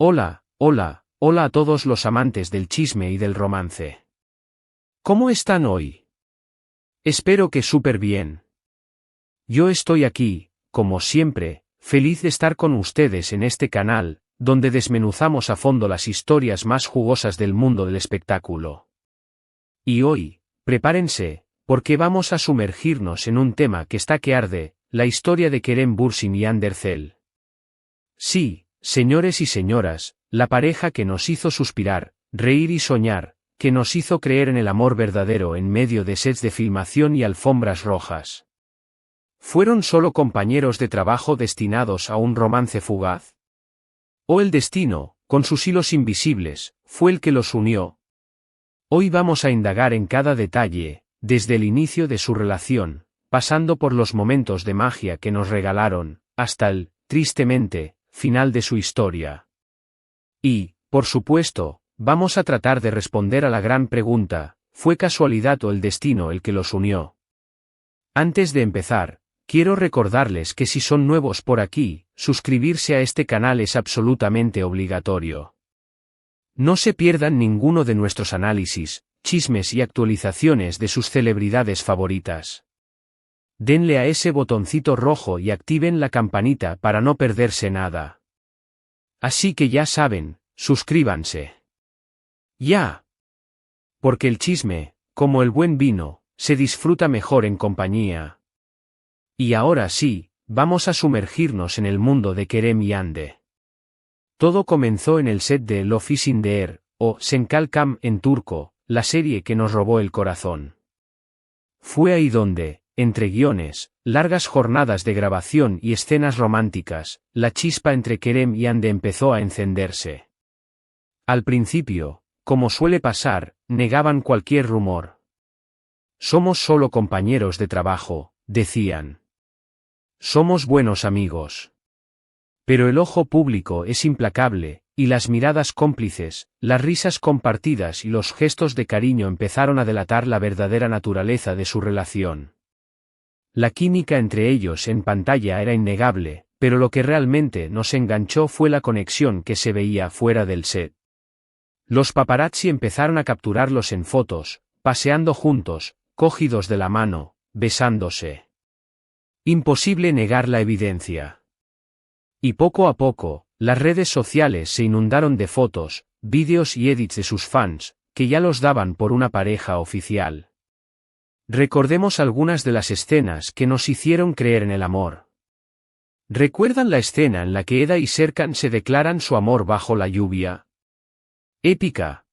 Hola, hola, hola a todos los amantes del chisme y del romance. ¿Cómo están hoy? Espero que súper bien. Yo estoy aquí, como siempre, feliz de estar con ustedes en este canal, donde desmenuzamos a fondo las historias más jugosas del mundo del espectáculo. Y hoy, prepárense, porque vamos a sumergirnos en un tema que está que arde, la historia de Kerem Bürsin y Hande Erçel. Sí, señores y señoras, la pareja que nos hizo suspirar, reír y soñar, que nos hizo creer en el amor verdadero en medio de sets de filmación y alfombras rojas. ¿Fueron solo compañeros de trabajo destinados a un romance fugaz? ¿O el destino, con sus hilos invisibles, fue el que los unió? Hoy vamos a indagar en cada detalle, desde el inicio de su relación, pasando por los momentos de magia que nos regalaron, hasta el, tristemente, final de su historia. Y, por supuesto, vamos a tratar de responder a la gran pregunta, ¿fue casualidad o el destino el que los unió? Antes de empezar, quiero recordarles que si son nuevos por aquí, suscribirse a este canal es absolutamente obligatorio. No se pierdan ninguno de nuestros análisis, chismes y actualizaciones de sus celebridades favoritas. Denle a ese botoncito rojo y activen la campanita para no perderse nada. Así que ya saben, suscríbanse. ¡Ya! Porque el chisme, como el buen vino, se disfruta mejor en compañía. Y ahora sí, vamos a sumergirnos en el mundo de Kerem y Hande. Todo comenzó en el set de Love is in the Air, o Sen Kalkam en turco, la serie que nos robó el corazón. Fue ahí donde, entre guiones, largas jornadas de grabación y escenas románticas, la chispa entre Kerem y Hande empezó a encenderse. Al principio, como suele pasar, negaban cualquier rumor. Somos solo compañeros de trabajo, decían. Somos buenos amigos. Pero el ojo público es implacable, y las miradas cómplices, las risas compartidas y los gestos de cariño empezaron a delatar la verdadera naturaleza de su relación. La química entre ellos en pantalla era innegable, pero lo que realmente nos enganchó fue la conexión que se veía fuera del set. Los paparazzi empezaron a capturarlos en fotos, paseando juntos, cogidos de la mano, besándose. Imposible negar la evidencia. Y poco a poco, las redes sociales se inundaron de fotos, vídeos y edits de sus fans, que ya los daban por una pareja oficial. Recordemos algunas de las escenas que nos hicieron creer en el amor. ¿Recuerdan la escena en la que Eda y Serkan se declaran su amor bajo la lluvia? Épica.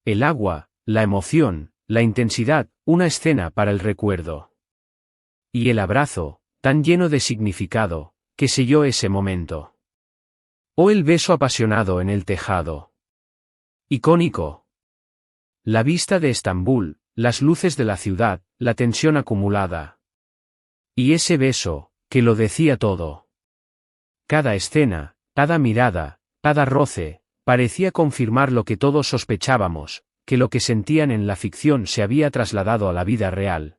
El agua, la emoción, la intensidad, una escena para el recuerdo. Y el abrazo, tan lleno de significado, que selló ese momento. O el beso apasionado en el tejado. Icónico. La vista de Estambul, las luces de la ciudad, la tensión acumulada. Y ese beso, que lo decía todo. Cada escena, cada mirada, cada roce, parecía confirmar lo que todos sospechábamos, que lo que sentían en la ficción se había trasladado a la vida real.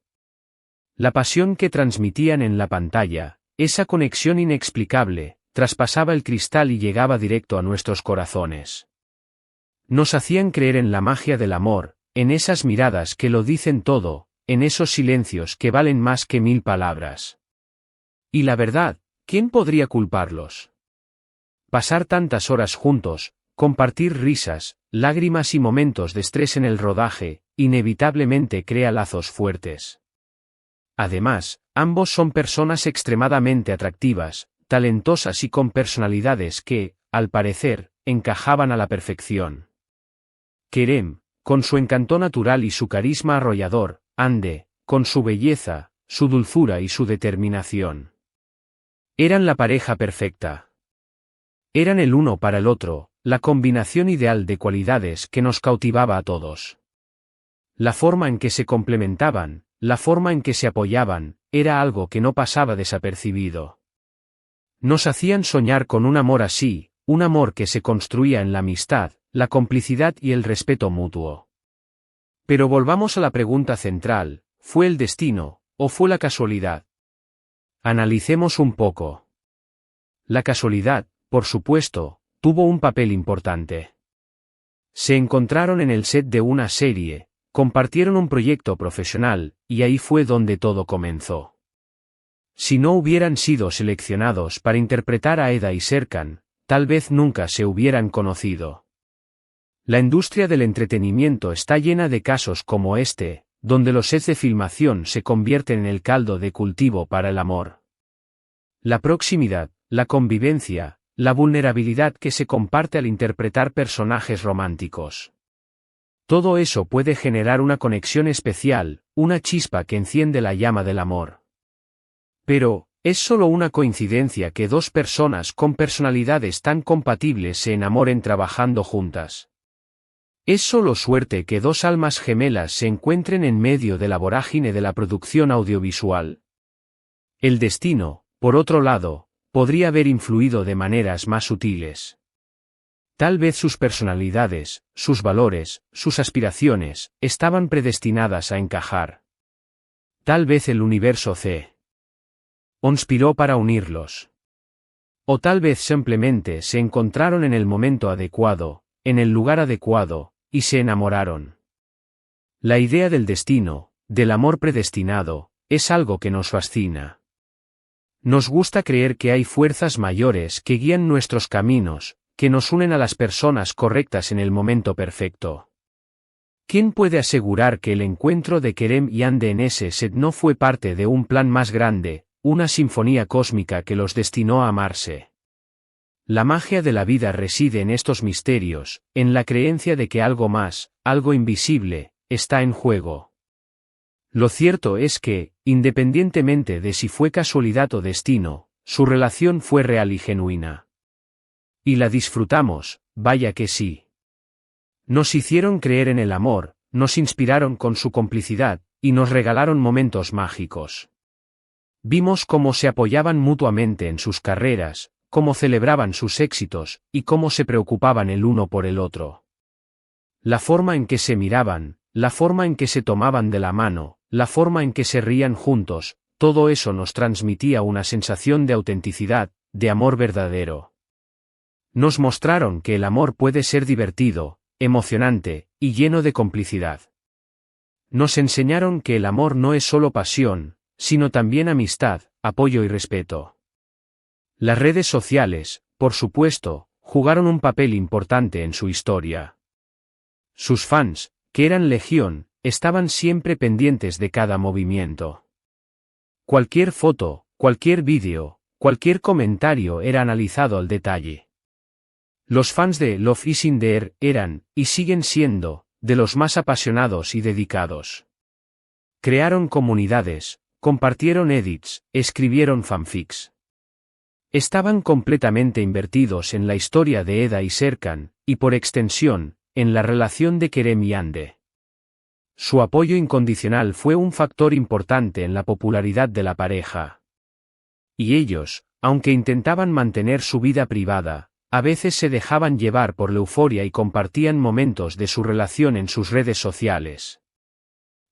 La pasión que transmitían en la pantalla, esa conexión inexplicable, traspasaba el cristal y llegaba directo a nuestros corazones. Nos hacían creer en la magia del amor, en esas miradas que lo dicen todo, en esos silencios que valen más que 1000 palabras. Y la verdad, ¿quién podría culparlos? Pasar tantas horas juntos, compartir risas, lágrimas y momentos de estrés en el rodaje, inevitablemente crea lazos fuertes. Además, ambos son personas extremadamente atractivas, talentosas y con personalidades que, al parecer, encajaban a la perfección. Kerem, con su encanto natural y su carisma arrollador, Hande, con su belleza, su dulzura y su determinación. Eran la pareja perfecta. Eran el uno para el otro, la combinación ideal de cualidades que nos cautivaba a todos. La forma en que se complementaban, la forma en que se apoyaban, era algo que no pasaba desapercibido. Nos hacían soñar con un amor así, un amor que se construía en la amistad, la complicidad y el respeto mutuo. Pero volvamos a la pregunta central, ¿fue el destino, o fue la casualidad? Analicemos un poco. La casualidad, por supuesto, tuvo un papel importante. Se encontraron en el set de una serie, compartieron un proyecto profesional, y ahí fue donde todo comenzó. Si no hubieran sido seleccionados para interpretar a Eda y Serkan, tal vez nunca se hubieran conocido. La industria del entretenimiento está llena de casos como este, donde los sets de filmación se convierten en el caldo de cultivo para el amor. La proximidad, la convivencia, la vulnerabilidad que se comparte al interpretar personajes románticos. Todo eso puede generar una conexión especial, una chispa que enciende la llama del amor. Pero, ¿es solo una coincidencia que dos personas con personalidades tan compatibles se enamoren trabajando juntas? ¿Es solo suerte que dos almas gemelas se encuentren en medio de la vorágine de la producción audiovisual? El destino, por otro lado, podría haber influido de maneras más sutiles. Tal vez sus personalidades, sus valores, sus aspiraciones, estaban predestinadas a encajar. Tal vez el universo C conspiró para unirlos. O tal vez simplemente se encontraron en el momento adecuado, en el lugar adecuado, y se enamoraron. La idea del destino, del amor predestinado, es algo que nos fascina. Nos gusta creer que hay fuerzas mayores que guían nuestros caminos, que nos unen a las personas correctas en el momento perfecto. ¿Quién puede asegurar que el encuentro de Kerem y Hande en ese set no fue parte de un plan más grande, una sinfonía cósmica que los destinó a amarse? La magia de la vida reside en estos misterios, en la creencia de que algo más, algo invisible, está en juego. Lo cierto es que, independientemente de si fue casualidad o destino, su relación fue real y genuina. Y la disfrutamos, vaya que sí. Nos hicieron creer en el amor, nos inspiraron con su complicidad, y nos regalaron momentos mágicos. Vimos cómo se apoyaban mutuamente en sus carreras, cómo celebraban sus éxitos, y cómo se preocupaban el uno por el otro. La forma en que se miraban, la forma en que se tomaban de la mano, la forma en que se rían juntos, todo eso nos transmitía una sensación de autenticidad, de amor verdadero. Nos mostraron que el amor puede ser divertido, emocionante, y lleno de complicidad. Nos enseñaron que el amor no es solo pasión, sino también amistad, apoyo y respeto. Las redes sociales, por supuesto, jugaron un papel importante en su historia. Sus fans, que eran legión, estaban siempre pendientes de cada movimiento. Cualquier foto, cualquier vídeo, cualquier comentario era analizado al detalle. Los fans de Love is in the Air eran, y siguen siendo, de los más apasionados y dedicados. Crearon comunidades, compartieron edits, escribieron fanfics. Estaban completamente invertidos en la historia de Eda y Serkan, y por extensión, en la relación de Kerem y Hande. Su apoyo incondicional fue un factor importante en la popularidad de la pareja. Y ellos, aunque intentaban mantener su vida privada, a veces se dejaban llevar por la euforia y compartían momentos de su relación en sus redes sociales.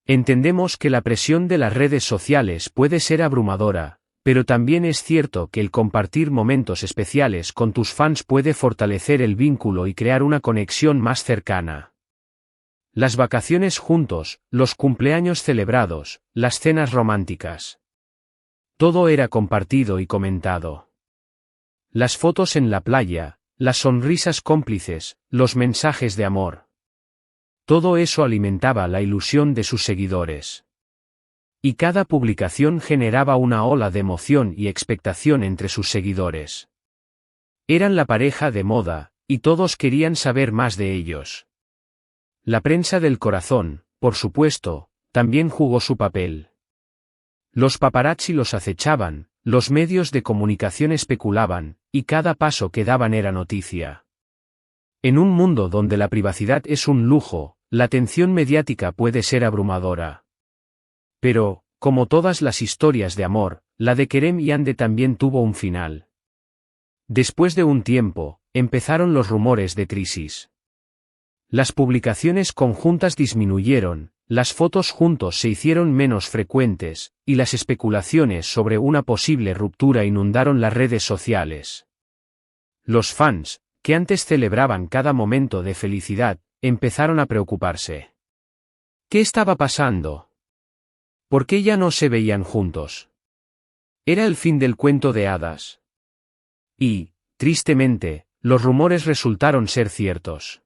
Entendemos que la presión de las redes sociales puede ser abrumadora, pero también es cierto que el compartir momentos especiales con tus fans puede fortalecer el vínculo y crear una conexión más cercana. Las vacaciones juntos, los cumpleaños celebrados, las cenas románticas. Todo era compartido y comentado. Las fotos en la playa, las sonrisas cómplices, los mensajes de amor. Todo eso alimentaba la ilusión de sus seguidores. Y cada publicación generaba una ola de emoción y expectación entre sus seguidores. Eran la pareja de moda, y todos querían saber más de ellos. La prensa del corazón, por supuesto, también jugó su papel. Los paparazzi los acechaban, los medios de comunicación especulaban, y cada paso que daban era noticia. En un mundo donde la privacidad es un lujo, la atención mediática puede ser abrumadora. Pero, como todas las historias de amor, la de Kerem y Hande también tuvo un final. Después de un tiempo, empezaron los rumores de crisis. Las publicaciones conjuntas disminuyeron, las fotos juntos se hicieron menos frecuentes, y las especulaciones sobre una posible ruptura inundaron las redes sociales. Los fans, que antes celebraban cada momento de felicidad, empezaron a preocuparse. ¿Qué estaba pasando? ¿Por qué ya no se veían juntos? Era el fin del cuento de hadas. Y, tristemente, los rumores resultaron ser ciertos.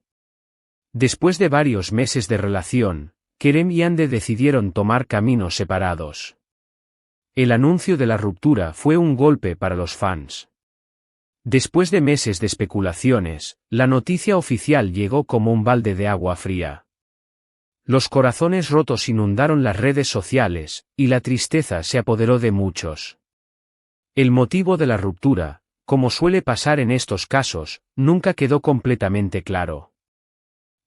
Después de varios meses de relación, Kerem y Hande decidieron tomar caminos separados. El anuncio de la ruptura fue un golpe para los fans. Después de meses de especulaciones, la noticia oficial llegó como un balde de agua fría. Los corazones rotos inundaron las redes sociales, y la tristeza se apoderó de muchos. El motivo de la ruptura, como suele pasar en estos casos, nunca quedó completamente claro.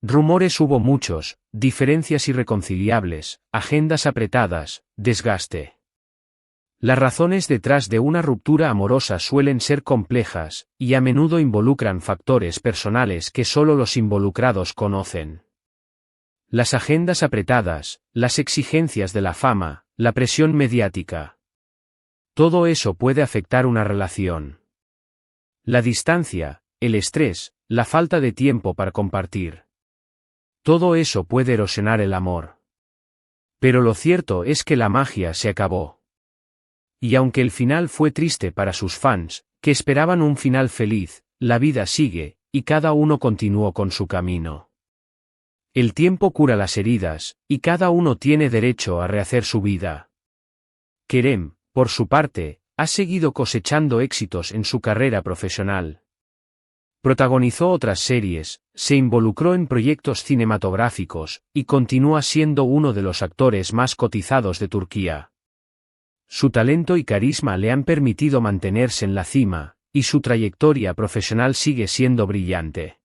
Rumores hubo muchos, diferencias irreconciliables, agendas apretadas, desgaste. Las razones detrás de una ruptura amorosa suelen ser complejas, y a menudo involucran factores personales que solo los involucrados conocen. Las agendas apretadas, las exigencias de la fama, la presión mediática. Todo eso puede afectar una relación. La distancia, el estrés, la falta de tiempo para compartir. Todo eso puede erosionar el amor. Pero lo cierto es que la magia se acabó. Y aunque el final fue triste para sus fans, que esperaban un final feliz, la vida sigue, y cada uno continuó con su camino. El tiempo cura las heridas, y cada uno tiene derecho a rehacer su vida. Kerem, por su parte, ha seguido cosechando éxitos en su carrera profesional. Protagonizó otras series, se involucró en proyectos cinematográficos, y continúa siendo uno de los actores más cotizados de Turquía. Su talento y carisma le han permitido mantenerse en la cima, y su trayectoria profesional sigue siendo brillante.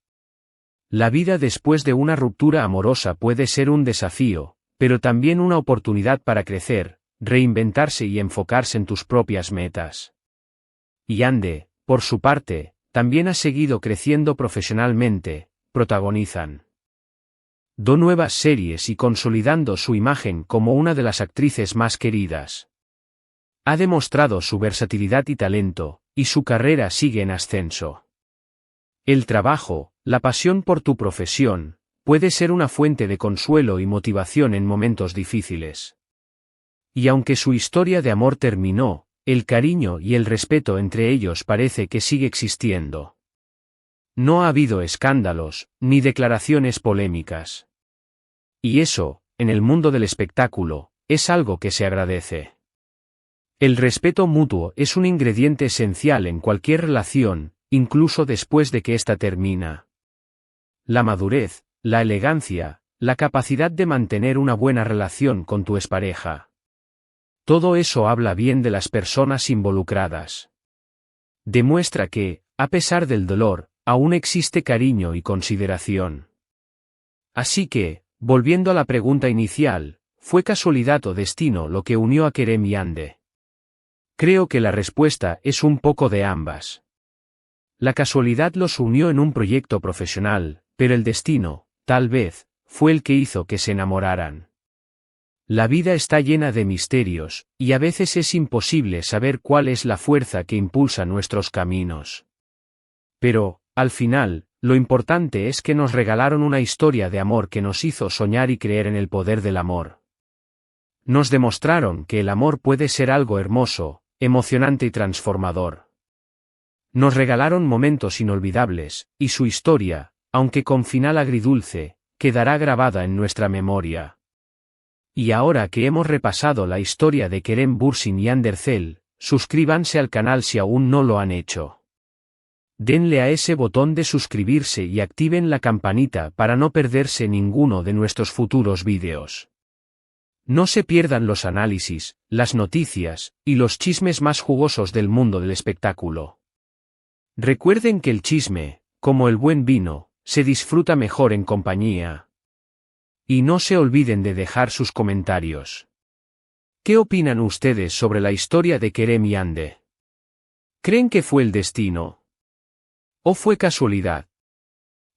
La vida después de una ruptura amorosa puede ser un desafío, pero también una oportunidad para crecer, reinventarse y enfocarse en tus propias metas. Y Hande, por su parte, también ha seguido creciendo profesionalmente, protagonizan dos nuevas series y consolidando su imagen como una de las actrices más queridas. Ha demostrado su versatilidad y talento, y su carrera sigue en ascenso. El trabajo, la pasión por tu profesión, puede ser una fuente de consuelo y motivación en momentos difíciles. Y aunque su historia de amor terminó, el cariño y el respeto entre ellos parece que sigue existiendo. No ha habido escándalos, ni declaraciones polémicas. Y eso, en el mundo del espectáculo, es algo que se agradece. El respeto mutuo es un ingrediente esencial en cualquier relación, incluso después de que ésta termina. La madurez, la elegancia, la capacidad de mantener una buena relación con tu expareja. Todo eso habla bien de las personas involucradas. Demuestra que, a pesar del dolor, aún existe cariño y consideración. Así que, volviendo a la pregunta inicial, ¿fue casualidad o destino lo que unió a Kerem y Hande? Creo que la respuesta es un poco de ambas. La casualidad los unió en un proyecto profesional, pero el destino, tal vez, fue el que hizo que se enamoraran. La vida está llena de misterios, y a veces es imposible saber cuál es la fuerza que impulsa nuestros caminos. Pero, al final, lo importante es que nos regalaron una historia de amor que nos hizo soñar y creer en el poder del amor. Nos demostraron que el amor puede ser algo hermoso, emocionante y transformador. Nos regalaron momentos inolvidables, y su historia, aunque con final agridulce, quedará grabada en nuestra memoria. Y ahora que hemos repasado la historia de Kerem Bürsin y Hande Erçel, suscríbanse al canal si aún no lo han hecho. Denle a ese botón de suscribirse y activen la campanita para no perderse ninguno de nuestros futuros vídeos. No se pierdan los análisis, las noticias, y los chismes más jugosos del mundo del espectáculo. Recuerden que el chisme, como el buen vino, se disfruta mejor en compañía. Y no se olviden de dejar sus comentarios. ¿Qué opinan ustedes sobre la historia de Kerem y Hande? ¿Creen que fue el destino? ¿O fue casualidad?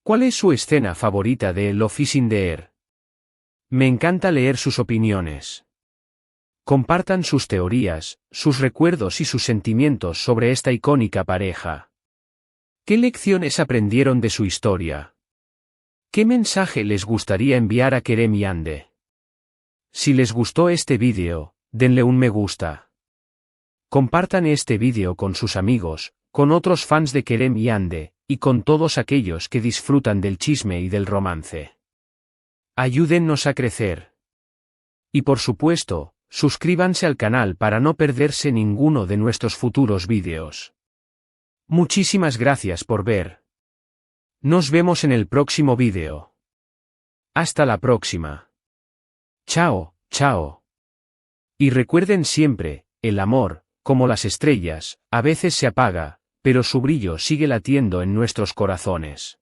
¿Cuál es su escena favorita de Love is in the Air? Me encanta leer sus opiniones. Compartan sus teorías, sus recuerdos y sus sentimientos sobre esta icónica pareja. ¿Qué lecciones aprendieron de su historia? ¿Qué mensaje les gustaría enviar a Kerem y Hande? Si les gustó este vídeo, denle un me gusta. Compartan este vídeo con sus amigos, con otros fans de Kerem y Hande, y con todos aquellos que disfrutan del chisme y del romance. Ayúdennos a crecer. Y por supuesto, suscríbanse al canal para no perderse ninguno de nuestros futuros vídeos. Muchísimas gracias por ver. Nos vemos en el próximo vídeo. Hasta la próxima. Chao, chao. Y recuerden siempre, el amor, como las estrellas, a veces se apaga, pero su brillo sigue latiendo en nuestros corazones.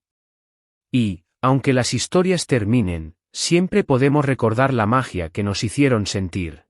Y, aunque las historias terminen, siempre podemos recordar la magia que nos hicieron sentir.